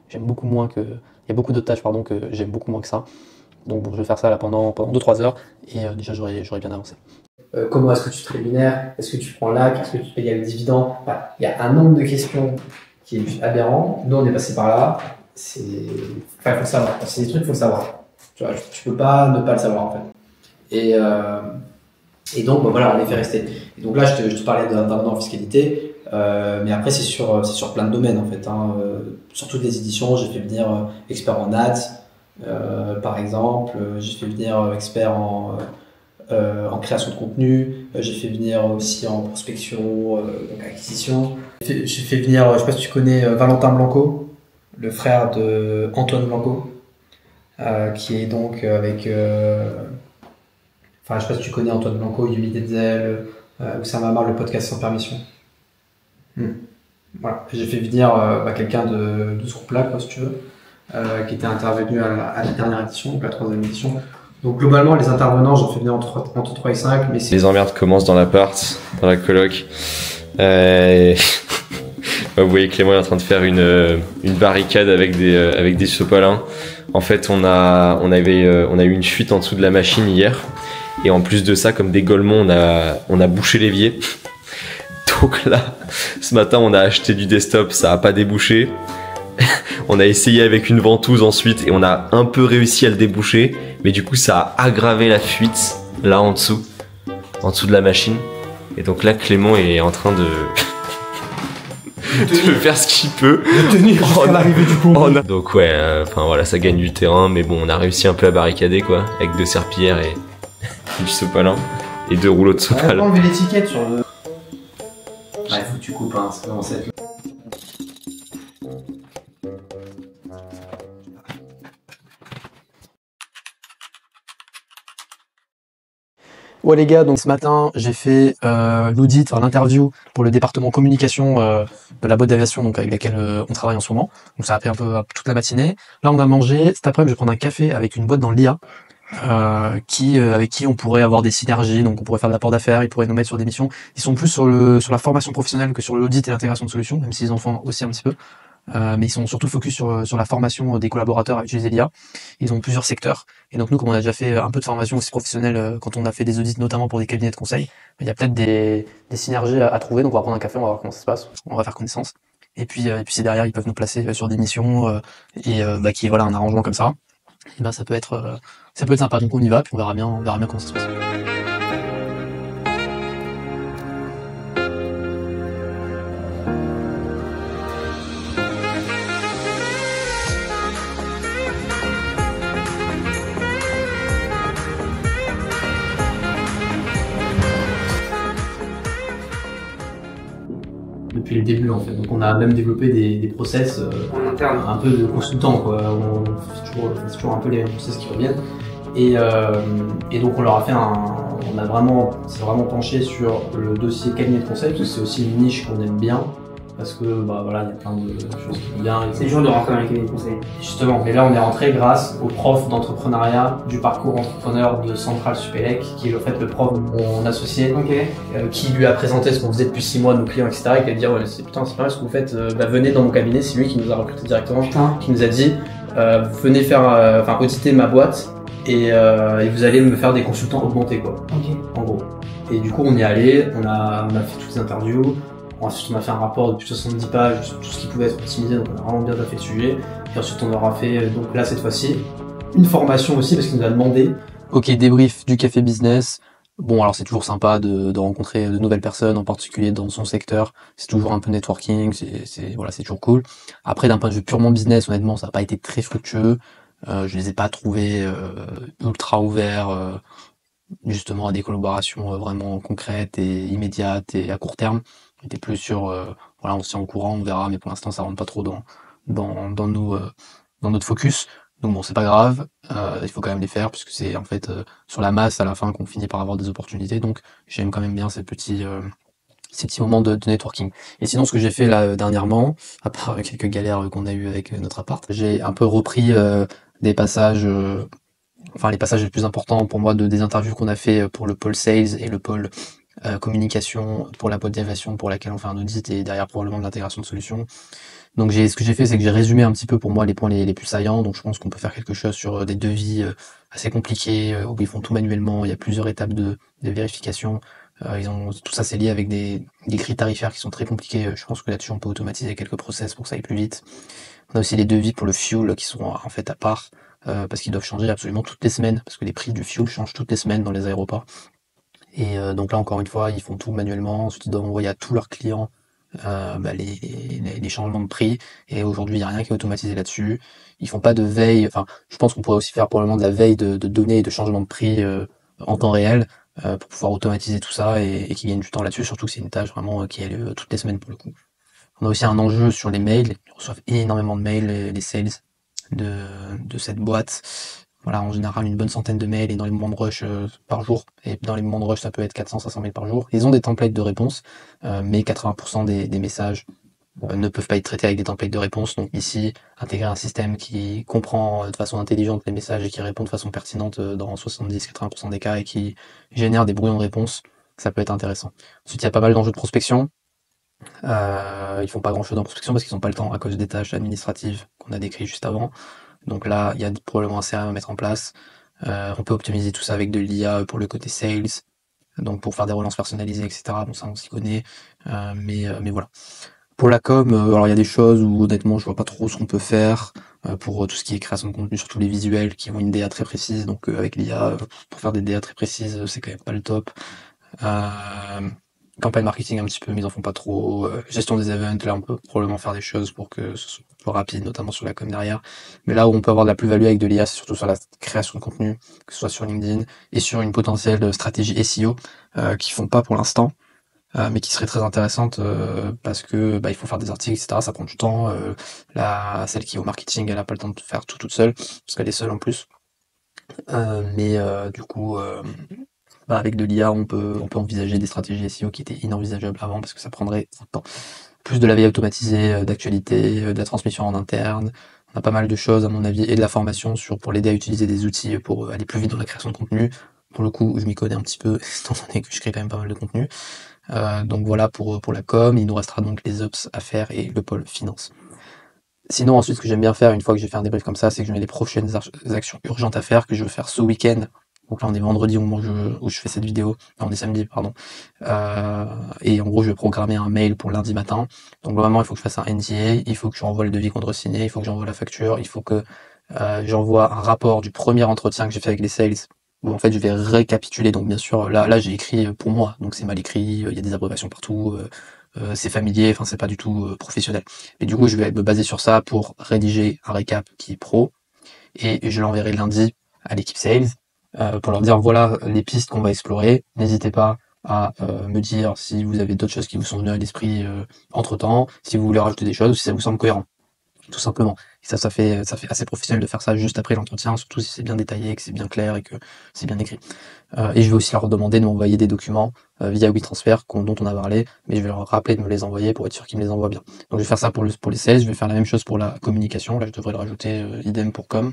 j'aime beaucoup moins que... Il y a beaucoup d'autres tâches, pardon, que j'aime beaucoup moins que ça. Donc bon, je vais faire ça là pendant 2-3 heures, et déjà j'aurai bien avancé. Comment est-ce que tu te rémunères? Est-ce que tu prends l'AC? Est-ce que tu payes le dividende? Il y a un nombre de questions qui est juste aberrant. Nous on est passé par là, il faut le savoir. C'est des trucs qu'il faut le savoir. Tu vois, tu peux pas ne pas le savoir en fait. Et donc, voilà, on est fait rester. Et donc là, je te parlais d'intervenant en fiscalité, mais après, c'est sur plein de domaines, en fait. Sur toutes les éditions, j'ai fait venir expert en ads, par exemple. J'ai fait venir expert en création de contenu. J'ai fait venir aussi en prospection, donc acquisition. J'ai fait venir, je sais pas si tu connais Valentin Blanco, le frère de Antoine Blanco, qui est donc avec... Enfin, je sais pas si tu connais Antoine Blanco, Yumi Denzel, Oussama Amar, le podcast sans permission. Voilà, j'ai fait venir quelqu'un de ce groupe-là, quoi, si tu veux, qui était intervenu à la dernière édition, donc la 3e édition. Donc globalement, les intervenants, j'en fais venir entre 3 et 5, mais les emmerdes commencent dans l'appart, dans la coloc. Vous voyez, Clément est en train de faire une barricade avec des sopalins. En fait, on a eu une fuite en dessous de la machine hier. Et en plus de ça, comme des golemons, on a bouché l'évier. Donc là, ce matin, on a acheté du desktop, ça a pas débouché. On a essayé avec une ventouse ensuite et on a un peu réussi à le déboucher. Mais du coup, ça a aggravé la fuite, là en dessous de la machine. Et donc là, Clément est en train de faire ce qu'il peut. De tenir jusqu'à l'arrivée du coup. Donc ouais, enfin voilà, ça gagne du terrain. Mais bon, on a réussi un peu à barricader, quoi, avec 2 serpillères et du sopalin et 2 rouleaux de sopalin. On va enlever l'étiquette sur le... Ouais, faut que tu coupes, ça commence à être... Ouais les gars, donc ce matin j'ai fait l'audit, l'interview pour le département communication de la boîte d'aviation, donc avec laquelle on travaille en ce moment. Donc ça a pris un peu toute la matinée. Là on a mangé, cet après-midi je vais prendre un café avec une boîte dans l'IA. Avec qui on pourrait avoir des synergies, donc on pourrait faire de l'apport d'affaires, ils pourraient nous mettre sur des missions. Ils sont plus sur la formation professionnelle que sur l'audit et l'intégration de solutions, même s'ils en font aussi un petit peu. Mais ils sont surtout focus sur la formation des collaborateurs à utiliser l'IA. Ils ont plusieurs secteurs. Et donc nous, comme on a déjà fait un peu de formation aussi professionnelle quand on a fait des audits, notamment pour des cabinets de conseil, il y a peut-être des synergies à trouver. Donc on va prendre un café, on va voir comment ça se passe, on va faire connaissance. Et puis si derrière ils peuvent nous placer sur des missions qui voilà un arrangement comme ça, et ben ça peut être sympa. Donc on y va, puis on verra bien comment ça se passe. Depuis le début en fait, donc on a même développé des process en interne, un peu de consultants quoi. On fait toujours un peu les mêmes process qui reviennent et donc on leur a fait s'est vraiment penché sur le dossier cabinet de conseil parce que c'est aussi une niche qu'on aime bien parce que bah voilà, il y a plein de choses qui vont bien. C'est dur de rentrer dans les cabinets de conseil. Justement, mais là on est rentré grâce au prof d'entrepreneuriat du parcours entrepreneur de Centrale Supélec, qui est en fait le prof de mon associé, qui lui a présenté ce qu'on faisait depuis 6 mois à nos clients, etc. Et qui a dit ouais, c'est pas mal ce que vous faites, venez dans mon cabinet, c'est lui qui nous a recruté directement, qui nous a dit venez faire, auditer ma boîte et vous allez me faire des consultants augmentés quoi. En gros. Et du coup on y est allé, on a fait toutes les interviews. Ensuite, on a fait un rapport de plus de 70 pages sur tout ce qui pouvait être optimisé, donc on a vraiment bien fait le sujet. Et ensuite, on aura fait, donc là, cette fois-ci, une formation aussi, parce qu'il nous a demandé. Ok, débrief du café business. Bon, alors c'est toujours sympa de rencontrer de nouvelles personnes, en particulier dans son secteur. C'est toujours un peu networking, c'est toujours cool. Après, d'un point de vue purement business, honnêtement, ça n'a pas été très fructueux. Je les ai pas trouvés ultra ouverts, justement, à des collaborations vraiment concrètes et immédiates et à court terme. On était plus sur, voilà, on se tient au courant, on verra, mais pour l'instant, ça rentre pas trop dans notre focus. Donc bon, c'est pas grave, il faut quand même les faire, puisque c'est en fait sur la masse à la fin qu'on finit par avoir des opportunités. Donc j'aime quand même bien ces petits moments de networking. Et sinon, ce que j'ai fait là dernièrement, à part quelques galères qu'on a eues avec notre appart, j'ai un peu repris des passages, les passages les plus importants pour moi des interviews qu'on a fait pour le pôle sales et le pôle communication pour la boîte d'évaluation pour laquelle on fait un audit et derrière probablement de l'intégration de solutions. Donc ce que j'ai fait, c'est que j'ai résumé un petit peu pour moi les points les plus saillants. Donc je pense qu'on peut faire quelque chose sur des devis assez compliqués où ils font tout manuellement. Il y a plusieurs étapes de vérification. Tout ça, c'est lié avec des grilles tarifaires qui sont très compliquées. Je pense que là-dessus on peut automatiser quelques process pour que ça aille plus vite. On a aussi les devis pour le fuel qui sont en fait à part parce qu'ils doivent changer absolument toutes les semaines parce que les prix du fuel changent toutes les semaines dans les aéroports. Et donc là encore une fois, ils font tout manuellement. Ensuite ils doivent envoyer à tous leurs clients les changements de prix, et aujourd'hui il n'y a rien qui est automatisé là-dessus. Ils font pas de veille, je pense qu'on pourrait aussi faire probablement de la veille de données et de changements de prix en temps réel pour pouvoir automatiser tout ça et qu'ils gagnent du temps là-dessus, surtout que c'est une tâche vraiment qui a lieu toutes les semaines pour le coup. On a aussi un enjeu sur les mails, ils reçoivent énormément de mails, les sales de cette boîte. Voilà, en général, une bonne centaine de mails et dans les moments de rush par jour. Et dans les moments de rush, ça peut être 400-500 mails par jour. Ils ont des templates de réponse, mais 80% des messages ne peuvent pas être traités avec des templates de réponse. Donc ici, intégrer un système qui comprend de façon intelligente les messages et qui répond de façon pertinente dans 70-80% des cas et qui génère des brouillons de réponse, ça peut être intéressant. Ensuite, il y a pas mal d'enjeux de prospection. Ils font pas grand-chose en prospection parce qu'ils n'ont pas le temps à cause des tâches administratives qu'on a décrites juste avant. Donc là, il y a probablement un CRM à mettre en place. On peut optimiser tout ça avec de l'IA pour le côté sales, donc pour faire des relances personnalisées, etc. Bon, ça, on s'y connaît, mais voilà. Pour la com, alors il y a des choses où honnêtement, je vois pas trop ce qu'on peut faire pour tout ce qui est création de contenu, surtout les visuels qui ont une DA très précise. Donc avec l'IA, pour faire des DA très précises, c'est quand même pas le top. Campagne marketing un petit peu, mais ils en font pas trop. Gestion des events, là on peut probablement faire des choses pour que ce soit plus rapide, notamment sur la com derrière. Mais là où on peut avoir de la plus-value avec de l'IA, c'est surtout sur la création de contenu, que ce soit sur LinkedIn, et sur une potentielle stratégie SEO qui font pas pour l'instant, mais qui serait très intéressante parce que il faut faire des articles, etc. Ça prend du temps. Celle qui est au marketing, elle a pas le temps de faire tout toute seule, parce qu'elle est seule en plus. Du coup... avec de l'IA, on peut envisager des stratégies SEO qui étaient inenvisageables avant parce que ça prendrait trop de temps. Plus de la veille automatisée, d'actualité, de la transmission en interne. On a pas mal de choses à mon avis et de la formation pour l'aider à utiliser des outils pour aller plus vite dans la création de contenu. Pour le coup, je m'y connais un petit peu étant donné que je crée quand même pas mal de contenu. Donc voilà pour la com. Il nous restera donc les ops à faire et le pôle finance. Sinon ensuite, ce que j'aime bien faire une fois que j'ai fait un débrief comme ça, c'est que je mets les prochaines actions urgentes à faire que je veux faire ce week-end. Donc là on est vendredi au moment où je fais cette vidéo, non, on est samedi pardon, et en gros je vais programmer un mail pour lundi matin. Donc vraiment il faut que je fasse un NDA, il faut que j'envoie le devis contre-signé, il faut que j'envoie la facture, il faut que j'envoie un rapport du premier entretien que j'ai fait avec les sales, où en fait je vais récapituler. Donc bien sûr là j'ai écrit pour moi, donc c'est mal écrit, il y a des abréviations partout, c'est familier, c'est pas du tout professionnel. Mais du coup je vais me baser sur ça pour rédiger un récap qui est pro, et je l'enverrai lundi à l'équipe sales. Pour leur dire voilà les pistes qu'on va explorer. N'hésitez pas à me dire si vous avez d'autres choses qui vous sont venues à l'esprit entre temps, si vous voulez rajouter des choses ou si ça vous semble cohérent. tout simplement. Et ça fait assez professionnel de faire ça juste après l'entretien, surtout si c'est bien détaillé, que c'est bien clair et que c'est bien écrit. Et je vais aussi leur demander de m'envoyer des documents via WeTransfer dont on a parlé, mais je vais leur rappeler de me les envoyer pour être sûr qu'ils me les envoient bien. Donc je vais faire ça pour les sales, je vais faire la même chose pour la communication. Là je devrais le rajouter idem pour com.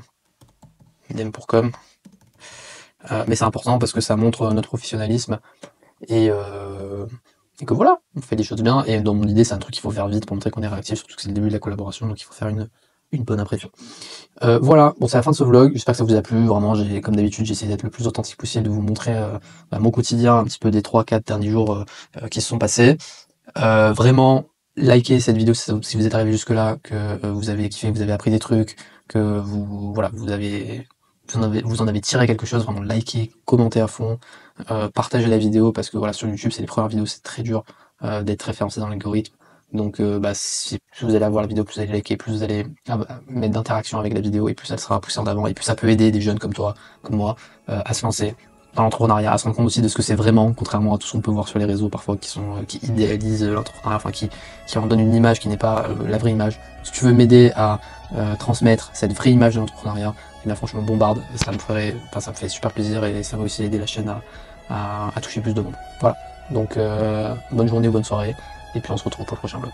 Mais c'est important parce que ça montre notre professionnalisme et que voilà, on fait des choses bien. Et dans mon idée, c'est un truc qu'il faut faire vite pour montrer qu'on est réactif, surtout que c'est le début de la collaboration, donc il faut faire une bonne impression. Voilà, bon, c'est la fin de ce vlog. J'espère que ça vous a plu. Vraiment, comme d'habitude, j'ai essayé d'être le plus authentique possible, de vous montrer mon quotidien, un petit peu des 3-4 derniers jours qui se sont passés. Vraiment, likez cette vidéo si vous êtes arrivé jusque-là, que vous avez kiffé, que vous avez appris des trucs, que vous en avez tiré quelque chose. Vraiment, likez, commentez à fond, partagez la vidéo, parce que voilà, sur YouTube, c'est les premières vidéos, c'est très dur d'être référencé dans l'algorithme. Donc si plus vous allez avoir la vidéo, plus vous allez liker, plus vous allez mettre d'interaction avec la vidéo, et plus elle sera poussée en avant, et plus ça peut aider des jeunes comme toi, comme moi, à se lancer dans l'entrepreneuriat, à se rendre compte aussi de ce que c'est vraiment, contrairement à tout ce qu'on peut voir sur les réseaux parfois qui idéalisent l'entrepreneuriat, enfin qui en donnent une image qui n'est pas la vraie image. Si tu veux m'aider à transmettre cette vraie image de l'entrepreneuriat, eh bien franchement bombarde, ça me fait super plaisir, et ça va aussi aider la chaîne à toucher plus de monde. Voilà, donc bonne journée ou bonne soirée, et puis on se retrouve pour le prochain vlog.